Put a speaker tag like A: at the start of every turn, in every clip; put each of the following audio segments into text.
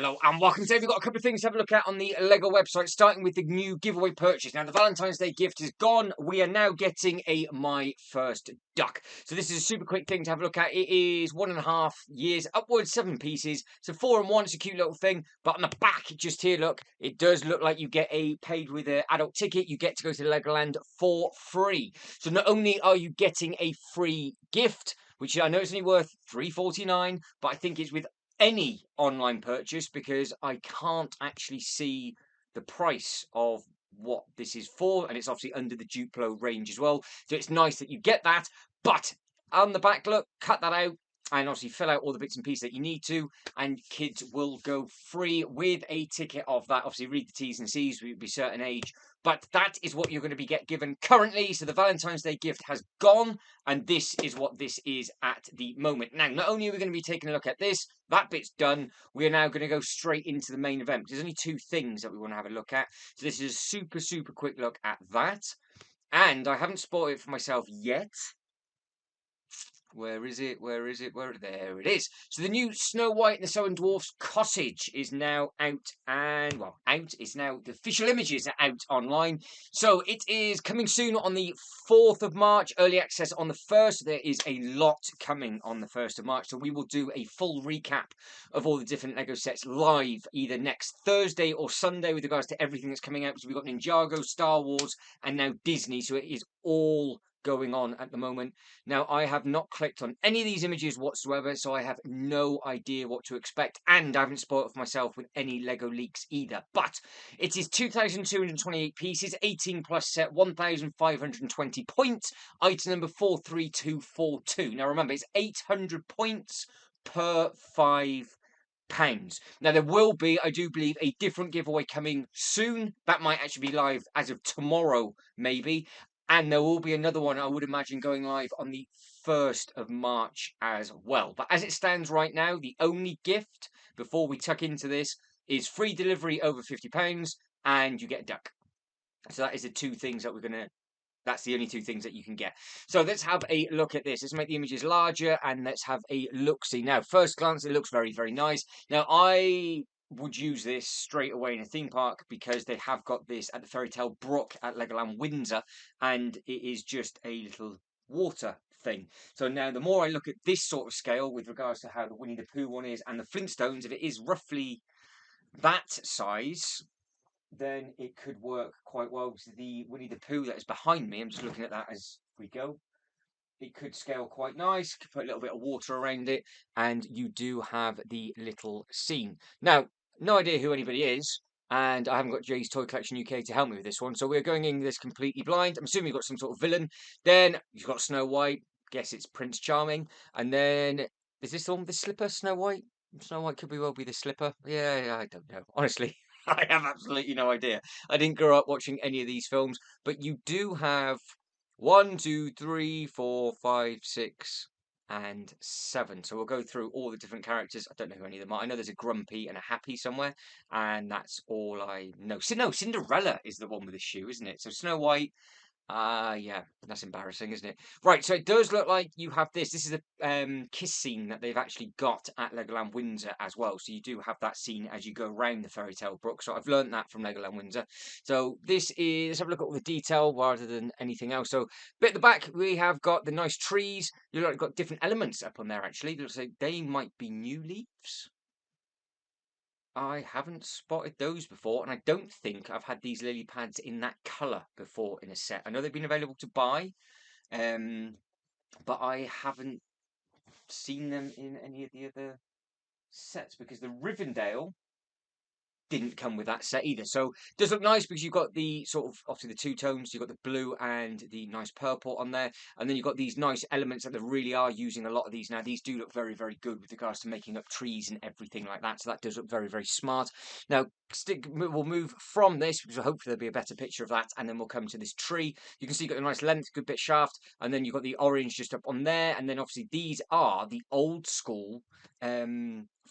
A: Hello and welcome. Today we've got a couple of things to have a look at on the LEGO website, starting with the new giveaway purchase. Now the Valentine's Day gift is gone. We are now getting a My First Duck. So this is a super quick thing to have a look at. It is 1.5 years, upwards 7 pieces. So 4 in 1, it's a cute little thing. But on the back, just here, look, it does look like you get a paid with an adult ticket. You get to go to Legoland for free. So not only are you getting a free gift, which I know is only worth $3.49, but I think it's with any online purchase because I can't actually see the price of what this is for, and it's obviously under the Duplo range as well. So it's nice that you get that, but on the back, look, cut that out and obviously fill out all the bits and pieces that you need to, and kids will go free with a ticket of that. Obviously, read the T's and C's, we would be certain age, but that is what you're going to be given currently. So the Valentine's Day gift has gone, and this is what this is at the moment. Now, not only are we going to be taking a look at this, that bit's done, we are now going to go straight into the main event. There's only 2 things that we want to have a look at. So this is a super quick look at that. And I haven't spoiled it for myself yet. Where is it? There it is. So the new Snow White and the Seven Dwarfs Cottage is now out, and well, out is now the official images are out online. So it is coming soon on the 4th of March. Early access on the 1st. There is a lot coming on the 1st of March. So we will do a full recap of all the different Lego sets live either next Thursday or Sunday with regards to everything that's coming out. So we've got Ninjago, Star Wars, and now Disney. So it is all going on at the moment. Now, I have not clicked on any of these images whatsoever, so I have no idea what to expect, and I haven't spoiled it for myself with any Lego leaks either. But it is 2,228 pieces, 18 plus set, 1,520 points, item number 43242. Now, remember, it's 800 points per £5. Now, there will be, I do believe, a different giveaway coming soon. That might actually be live as of tomorrow, maybe. And there will be another one, I would imagine, going live on the 1st of March as well. But as it stands right now, the only gift, before we tuck into this, is free delivery over £50, and you get a duck. So that is the 2 things that we're going to... That's the only 2 things that you can get. So let's have a look at this. Let's make the images larger, and let's have a look-see. Now, first glance, it looks very, very nice. Now, I would use this straight away in a theme park because they have got this at the Fairy Tale Brook at Legoland Windsor, and it is just a little water thing. So now the more I look at this sort of scale with regards to how the Winnie the Pooh one is and the Flintstones, if it is roughly that size, then it could work quite well. So the Winnie the Pooh that is behind me, I'm just looking at that as we go. It could scale quite nice, could put a little bit of water around it, and you do have the little scene. Now, no idea who anybody is, and I haven't got Jay's Toy Collection UK to help me with this one, so we're going in this completely blind. I'm assuming you've got some sort of villain. Then you've got Snow White, guess it's Prince Charming, and then, is this the one with the slipper, Snow White? Snow White could well be the slipper. Yeah, I don't know, honestly. I have absolutely no idea. I didn't grow up watching any of these films, but you do have 1, 2, 3, 4, 5, 6, and 7. So we'll go through all the different characters. I don't know who any of them are. I know there's a Grumpy and a Happy somewhere, and that's all I know. So no, Cinderella is the one with the shoe, isn't it? So Snow White. Yeah, that's embarrassing, isn't it? Right, so it does look like you have this. This is a kiss scene that they've actually got at Legoland Windsor as well. So you do have that scene as you go around the Fairy Tale Brook. So I've learned that from Legoland Windsor. So this is, let's have a look at all the detail rather than anything else. So bit at the back, we have got the nice trees. You've got different elements up on there, actually. Looks like they might be new leaves. I haven't spotted those before, and I don't think I've had these lily pads in that colour before in a set. I know they've been available to buy, but I haven't seen them in any of the other sets because the Rivendell didn't come with that set either. So it does look nice because you've got the sort of, obviously the 2 tones, you've got the blue and the nice purple on there. And then you've got these nice elements that they really are using a lot of these now. These do look very, very good with regards to making up trees and everything like that. So that does look very, very smart. Now, we'll move from this because hopefully there'll be a better picture of that. And then we'll come to this tree. You can see you've got a nice length, good bit shaft. And then you've got the orange just up on there. And then obviously these are the old school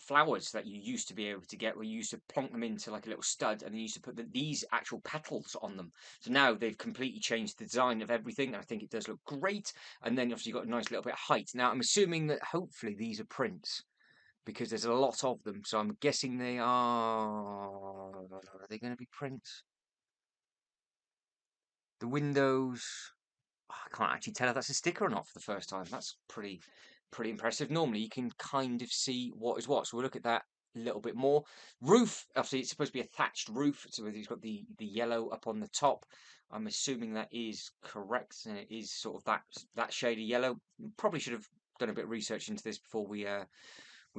A: flowers that you used to be able to get, where you used to plonk them into like a little stud and then you used to put these actual petals on them. So now they've completely changed the design of everything, and I think it does look great. And then obviously you've got a nice little bit of height. Now I'm assuming that hopefully these are prints, because there's a lot of them. So I'm guessing they are they going to be prints? The windows, I can't actually tell if that's a sticker or not for the first time. That's pretty impressive. Normally you can kind of see what is what. So we'll look at that a little bit more. Roof, obviously it's supposed to be a thatched roof, so it's got the yellow up on the top. I'm assuming that is correct, and it is sort of that shade of yellow. Probably should have done a bit of research into this before we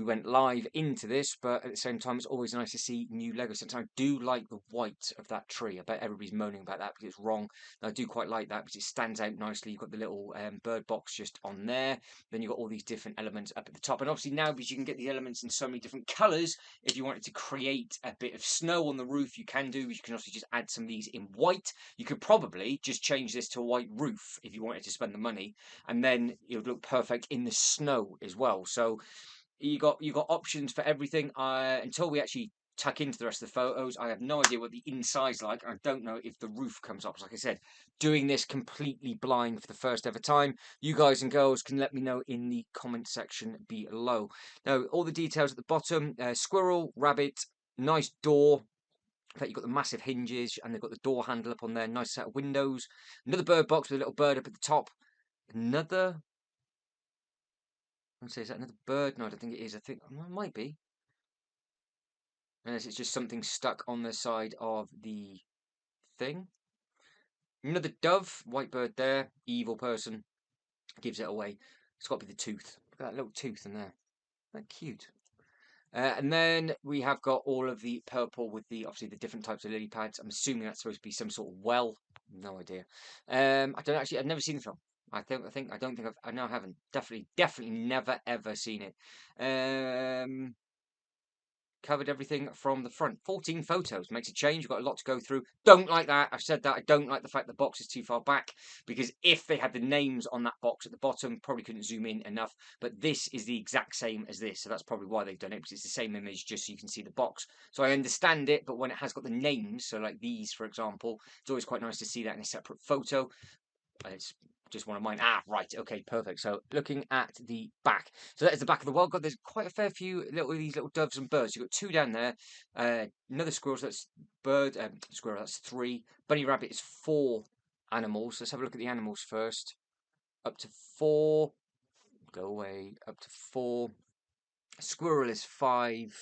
A: went live into this, but at the same time, it's always nice to see new Lego. Sometimes I do like the white of that tree. I bet everybody's moaning about that because it's wrong. And I do quite like that because it stands out nicely. You've got the little bird box just on there. Then you've got all these different elements up at the top. And obviously now, because you can get the elements in so many different colours, if you wanted to create a bit of snow on the roof, you can do. You can also just add some of these in white. You could probably just change this to a white roof if you wanted to spend the money. And then it would look perfect in the snow as well. So you got options for everything. Until we actually tuck into the rest of the photos, I have no idea what the inside's like. I don't know if the roof comes up. Like I said, doing this completely blind for the first ever time. You guys and girls can let me know in the comment section below. Now, all the details at the bottom: squirrel, rabbit, nice door. In fact, you've got the massive hinges, and they've got the door handle up on there. Nice set of windows. Another bird box with a little bird up at the top. Another. I'd say, is that another bird? No, I don't think it is. I think well, it might be. Unless it's just something stuck on the side of the thing. Another dove, white bird there. Evil person gives it away. It's got to be the tooth. Look at that little tooth in there. Isn't that cute? And then we have got all of the purple with the obviously the different types of lily pads. I'm assuming that's supposed to be some sort of well. No idea. I don't actually. I've never seen the film. I don't think I know I haven't. Definitely never ever seen it. Covered everything from the front. 14 photos makes a change. You've got a lot to go through. Don't like that. I've said that. I don't like the fact the box is too far back, because if they had the names on that box at the bottom, probably couldn't zoom in enough. But this is the exact same as this, so that's probably why they've done it, because it's the same image, just so you can see the box. So I understand it, but when it has got the names, so like these, for example, it's always quite nice to see that in a separate photo. It's just one of mine. Ah, right. Okay, perfect. So looking at the back. So that is the back of the world. God, there's quite a fair few these little doves and birds. You've got two down there. Another squirrel, so that's bird. Squirrel, that's 3. Bunny rabbit is 4 animals. Let's have a look at the animals first. Up to 4. Go away. Up to 4. Squirrel is 5.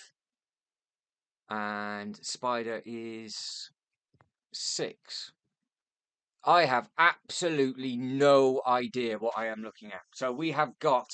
A: And spider is 6. I have absolutely no idea what I am looking at. So we have got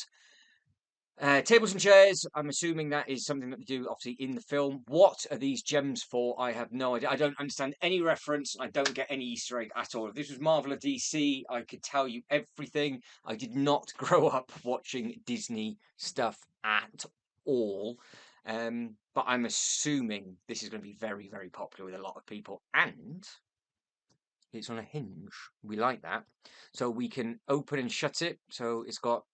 A: tables and chairs. I'm assuming that is something that they do, obviously, in the film. What are these gems for? I have no idea. I don't understand any reference. I don't get any Easter egg at all. If this was Marvel or DC, I could tell you everything. I did not grow up watching Disney stuff at all. But I'm assuming this is going to be very, very popular with a lot of people. And it's on a hinge. We like that. So we can open and shut it. So it's got...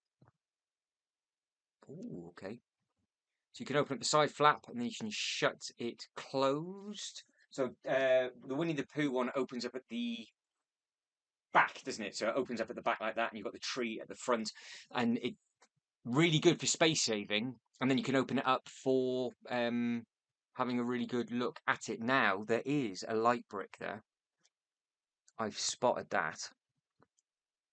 A: Oh, okay. So you can open up the side flap and then you can shut it closed. So the Winnie the Pooh one opens up at the back, doesn't it? So it opens up at the back like that, and you've got the tree at the front. And it's really good for space saving. And then you can open it up for having a really good look at it. Now, there is a light brick there. I've spotted that.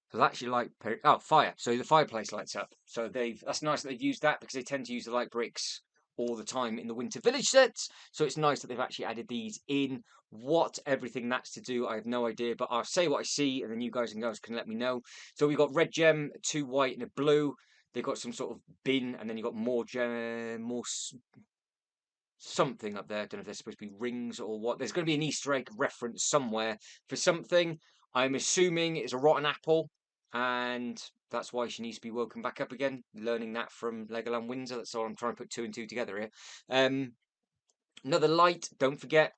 A: So that's your light. Oh, fire. So the fireplace lights up. So that's nice that they've used that, because they tend to use the light bricks all the time in the Winter Village sets. So it's nice that they've actually added these in. What everything that's to do, I have no idea. But I'll say what I see, and then you guys and girls can let me know. So we've got red gem, 2 white, and a blue. They've got some sort of bin, and then you've got more gem, more something up there. I don't know if they're supposed to be rings or what. There's going to be an Easter egg reference somewhere for something. I'm assuming it's a rotten apple, and that's why she needs to be woken back up again. Learning that from Legoland Windsor. That's all I'm trying to put 2 and 2 together here. Another light. Don't forget,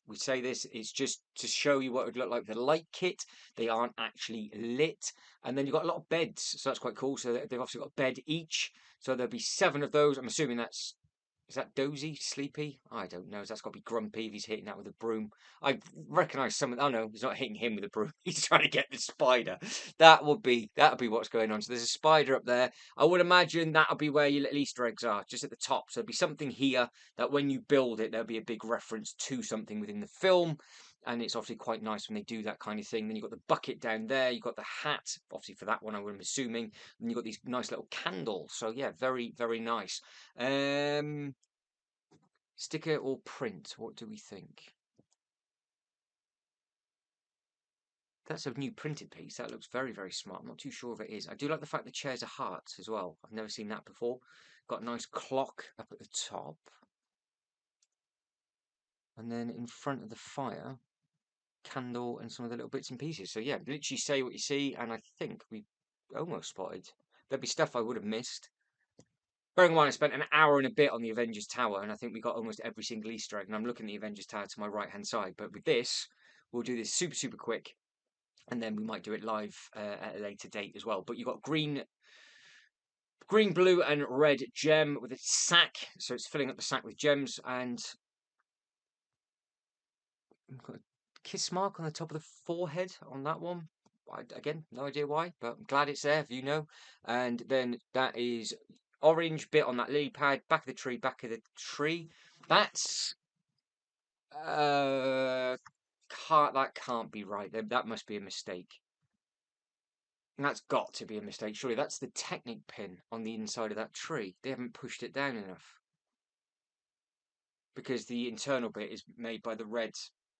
A: we say this, it's just to show you what it would look like with the light kit. They aren't actually lit. And then you've got a lot of beds, so that's quite cool. So they've obviously got a bed each. So there'll be 7 of those. I'm assuming that's Is that dozy, sleepy? I don't know. That's got to be grumpy if he's hitting that with a broom. I recognise some of. Oh no, he's not hitting him with a broom. He's trying to get the spider. That'll be what's going on. So there's a spider up there. I would imagine that'll be where your little Easter eggs are, just at the top. So there'll be something here that when you build it, there'll be a big reference to something within the film. And it's obviously quite nice when they do that kind of thing. Then you've got the bucket down there. You've got the hat, obviously for that one, I'm assuming. And you've got these nice little candles. So yeah, very, very nice. Sticker or print? What do we think? That's a new printed piece. That looks very, very smart. I'm not too sure if it is. I do like the fact the chairs are hearts as well. I've never seen that before. Got a nice clock up at the top. And then in front of the fire, candle and some of the little bits and pieces. So yeah, literally say what you see, and I think we almost spotted. There'd be stuff I would have missed. Bearing in mind, I spent an hour and a bit on the Avengers Tower, and I think we got almost every single Easter egg. And I'm looking at the Avengers Tower to my right-hand side. But with this, we'll do this super, super quick, and then we might do it live at a later date as well. But you've got green, blue, and red gem with a sack, so it's filling up the sack with gems, and we've got a kiss mark on the top of the forehead on that one. Again, no idea why, but I'm glad it's there if you know. And then that is orange bit on that lily pad, back of the tree, back of the tree. That's that can't be right. That must be a mistake. And that's got to be a mistake. Surely that's the Technic pin on the inside of that tree. They haven't pushed it down enough. Because the internal bit is made by the red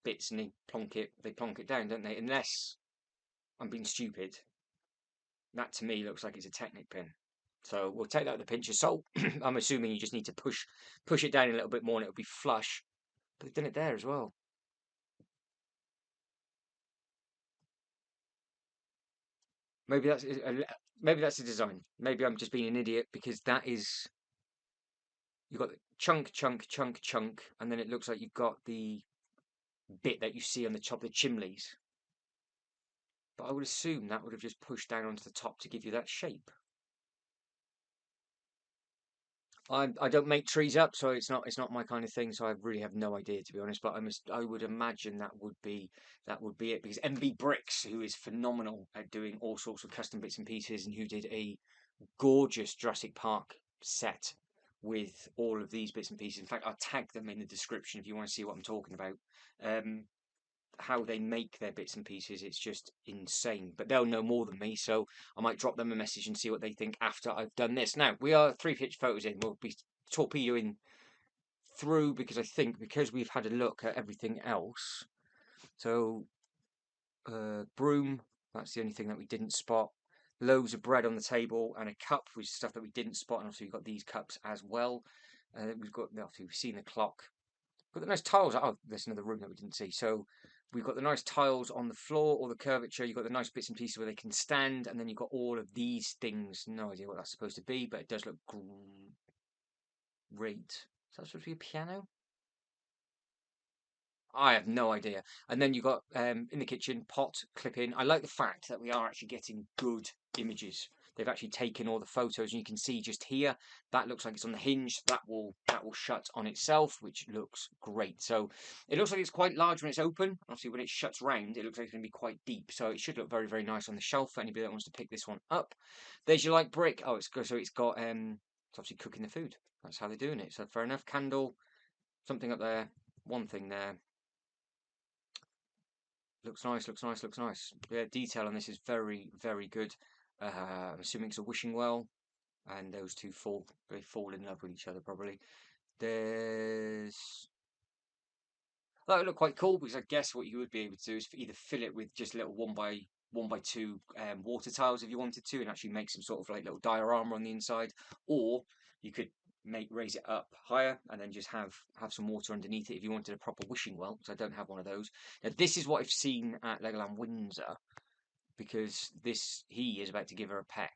A: bits and they plonk it down, don't they? Unless I'm being stupid. That to me looks like it's a Technic pin. So we'll take that with a pinch of salt. I'm assuming you just need to push it down a little bit more and it'll be flush. But they've done it there as well. Maybe that's a design. Maybe I'm just being an idiot because that is you've got the chunk, chunk, chunk, chunk, and then it looks like you've got the bit that you see on the top of the chimneys. But I would assume that would have just pushed down onto the top to give you that shape. I don't make trees up, so it's not my kind of thing. So I really have no idea, to be honest. But I would imagine that would be it because MB Bricks, who is phenomenal at doing all sorts of custom bits and pieces, and who did a gorgeous Jurassic Park set with all of these bits and pieces. In fact, I'll tag them in the description if you want to see what I'm talking about. How they make their bits and pieces, it's just insane. But they'll know more than me, so I might drop them a message and see what they think after I've done this. Now, we are 3 pitch photos in. We'll be torpedoing through because we've had a look at everything else. So, broom, that's the only thing that we didn't spot. Loaves of bread on the table and a cup, which is stuff that we didn't spot. And also, we've got these cups as well. We've seen the clock. Got the nice tiles. Oh, there's another room that we didn't see. So we've got the nice tiles on the floor or the curvature. You've got the nice bits and pieces where they can stand, and then you've got all of these things. No idea what that's supposed to be, but it does look great. Is that supposed to be a piano? I have no idea. And then you've got in the kitchen pot clipping. I like the fact that we are actually getting good images. They've actually taken all the photos, and you can see just here that looks like it's on the hinge. That will shut on itself, which looks great. So it looks like it's quite large when it's open. Obviously, when it shuts round, it looks like it's going to be quite deep. So it should look very, very nice on the shelf for anybody that wants to pick this one up. There's your light brick. Oh, it's got it's obviously cooking the food. That's how they're doing it. So fair enough. Candle, something up there, one thing there. Looks nice, looks nice, looks nice. Yeah, detail on this is very, very good. I'm assuming it's a wishing well, and those two fall in love with each other probably. There's that would look quite cool because I guess what you would be able to do is either fill it with just little 1 by 2 water tiles if you wanted to, and actually make some sort of like little diorama on the inside, or you could raise it up higher and then just have some water underneath it if you wanted a proper wishing well, because I don't have one of those. Now this is what I've seen at Legoland Windsor, because he is about to give her a peck,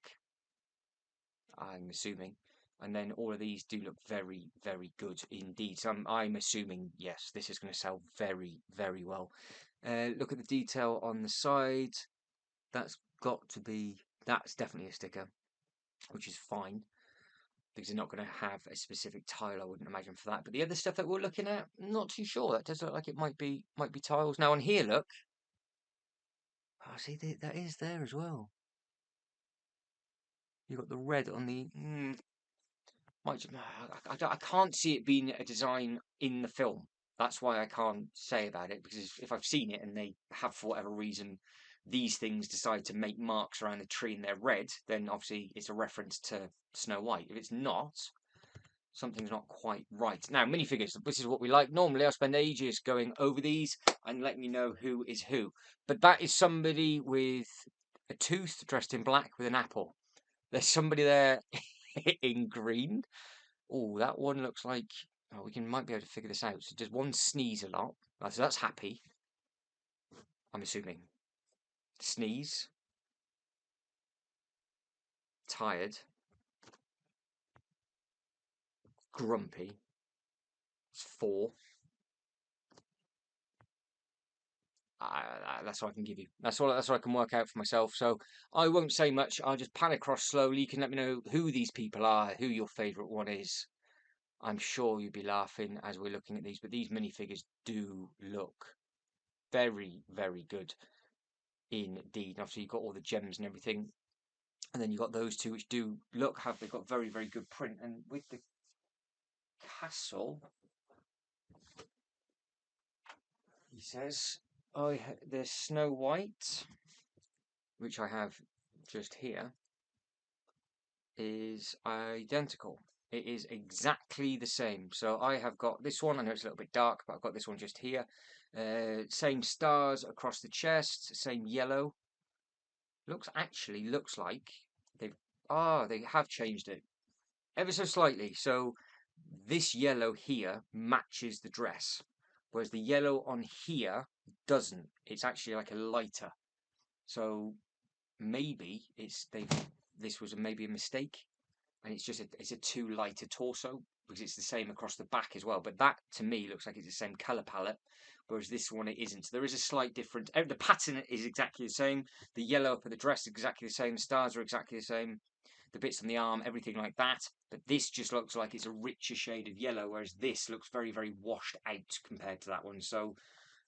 A: I'm assuming, and then all of these do look very, very good indeed. So I'm assuming, yes, this is going to sell very, very well. Look at the detail on the side. That's definitely a sticker, which is fine. because they're not going to have a specific tile, I wouldn't imagine, for that. But the other stuff that we're looking at, not too sure. That does look like it might be tiles. Now on here, look. Oh, see, that is there as well. You've got the red on the... I can't see it being a design in the film. That's why I can't say about it, because if I've seen it and they have, for whatever reason, these things decide to make marks around the tree and they're red, then obviously it's a reference to Snow White. If it's not, something's not quite right. Now, minifigures, this is what we like. Normally, I spend ages going over these and letting you know who is who. But that is somebody with a tooth dressed in black with an apple. There's somebody there in green. Oh, that one looks like... Oh, might be able to figure this out. So does one sneeze a lot? Oh, so that's happy. I'm assuming. Sneeze. Tired. Grumpy. It's 4. That's all I can give you. That's all I can work out for myself. So I won't say much. I'll just pan across slowly. You can let me know who these people are, who your favourite one is. I'm sure you'll be laughing as we're looking at these, but these minifigures do look very, very good indeed. And obviously, you've got all the gems and everything. And then you've got those two which do look, they've got very, very good print. And with the castle, he says, there's Snow White, which I have just here, is identical. It is exactly the same. So I have got this one. I know it's a little bit dark, but I've got this one just here. Same stars across the chest, same yellow. Looks like they have changed it ever so slightly. So this yellow here matches the dress, whereas the yellow on here doesn't. It's actually like a lighter. So maybe this was maybe a mistake, and it's a too lighter torso, because it's the same across the back as well. But that to me looks like it's the same color palette, whereas this one it isn't. So there is a slight difference. The pattern is exactly the same. The yellow for the dress is exactly the same. The stars are exactly the same. The bits on the arm, everything like that. But this just looks like it's a richer shade of yellow, whereas this looks very, very washed out compared to that one. So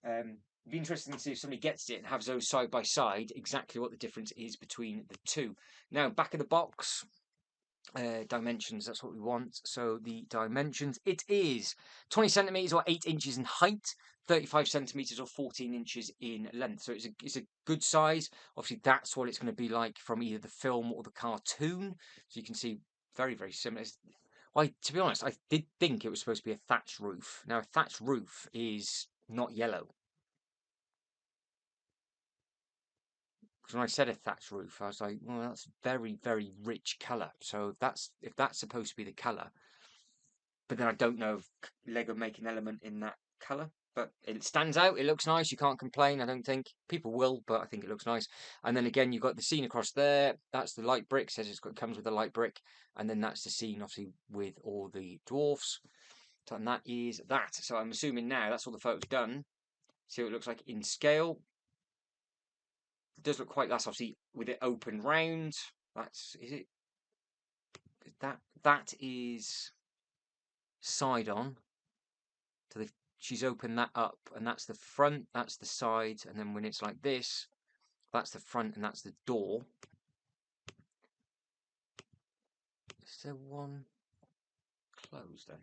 A: it'd be interesting to see if somebody gets it and has those side by side, exactly what the difference is between the two. Now, back of the box, dimensions, that's what we want. So the dimensions, it is 20 centimeters or 8 inches in height, 35 centimeters or 14 inches in length. So it's a good size. Obviously, that's what it's going to be like from either the film or the cartoon. So you can see very, very similar. Well, to be honest, I did think it was supposed to be a thatched roof. Now, a thatched roof is not yellow. Because when I said a thatched roof, I was like, well, that's very, very rich colour. So if that's supposed to be the colour, but then I don't know if Lego make an element in that colour. But it stands out. It looks nice. You can't complain. I don't think people will, but I think it looks nice. And then again, you've got the scene across there. That's the light brick. Says it comes with a light brick, and then that's the scene, obviously, with all the dwarfs. So, and that is that. So I'm assuming now that's all the photos done. See what it looks like in scale. It does look quite. That's obviously with it open round. Is it? That is side on. So she's opened that up, and that's the front, that's the side, and then when it's like this, that's the front and that's the door. Is there one closed then?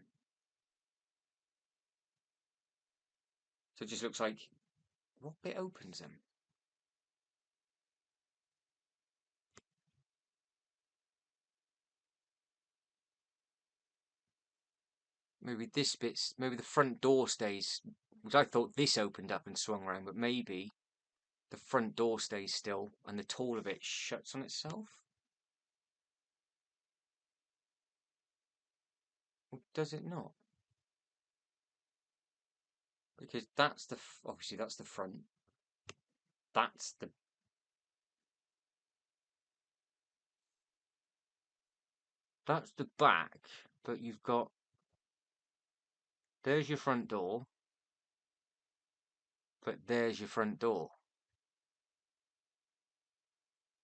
A: So it just looks like, what bit opens them? Maybe this bit's, maybe the front door stays, which I thought this opened up and swung around, but maybe the front door stays still and the taller bit shuts on itself? Or does it not? Because that's obviously that's the front. That's the back, but you've got, there's your front door, but there's your front door.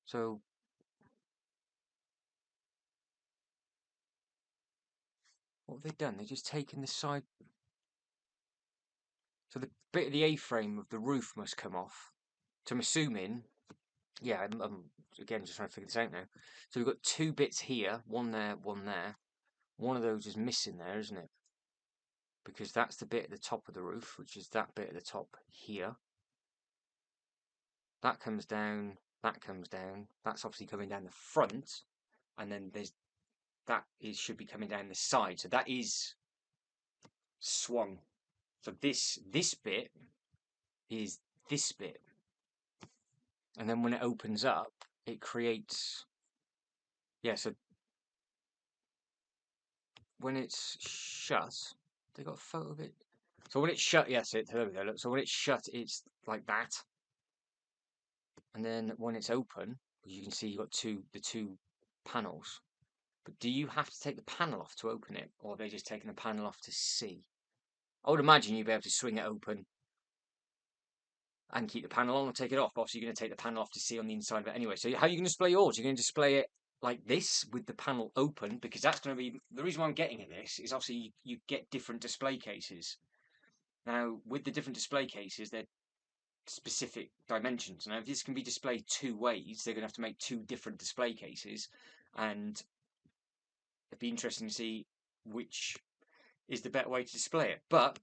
A: So What have they done? They've just taken the side. So the bit of the A-frame of the roof must come off. So I'm assuming, yeah, I'm again just trying to figure this out now. So we've got two bits here, one there, one there. One of those is missing there, isn't it? Because that's the bit at the top of the roof, which is that bit at the top here. That comes down, that comes down. That's obviously coming down the front, and then should be coming down the side. So that is swung. So this bit is this bit, and then when it opens up, it creates. Yeah. So when it's shut, they got a photo of it. So when it's shut, yes, there we go. Look. So when it's shut, it's like that. And then when it's open, you can see you've got the two panels. But do you have to take the panel off to open it, or are they just taking the panel off to see? I would imagine you'd be able to swing it open and keep the panel on or take it off. Obviously, you're going to take the panel off to see on the inside of it anyway. So how are you going to display yours? You're going to display it like this with the panel open, because that's going to be the reason why I'm getting at this is obviously you get different display cases. Now, with the different display cases, they're specific dimensions. Now, if this can be displayed two ways, they're going to have to make two different display cases, and it'd be interesting to see which is the better way to display it. But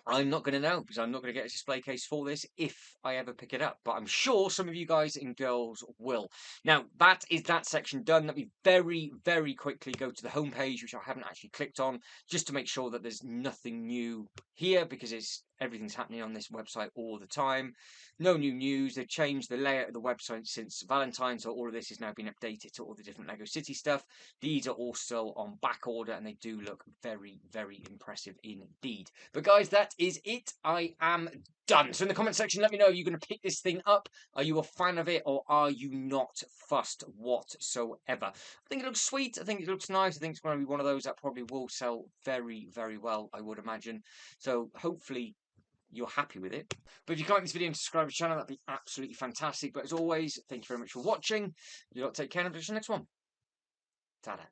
A: I'm not going to know, because I'm not going to get a display case for this if I ever pick it up. But I'm sure some of you guys and girls will. Now, that is that section done. Let me very, very quickly go to the homepage, which I haven't actually clicked on, just to make sure that there's nothing new here, because everything's happening on this website all the time. No new news. They've changed the layout of the website since Valentine's, so all of this is now being updated to all the different Lego City stuff. These are all still on back order, and they do look very, very impressive indeed. But guys, that is it. I am done. So in the comment section, let me know, are you going to pick this thing up? Are you a fan of it, or are you not fussed whatsoever? I think it looks sweet. I think it looks nice. I think it's going to be one of those that probably will sell very, very well, I would imagine. So hopefully you're happy with it. But if you like this video and subscribe to the channel, that'd be absolutely fantastic. But as always, thank you very much for watching. You lot take care, and I'll see you next one. Ta-da.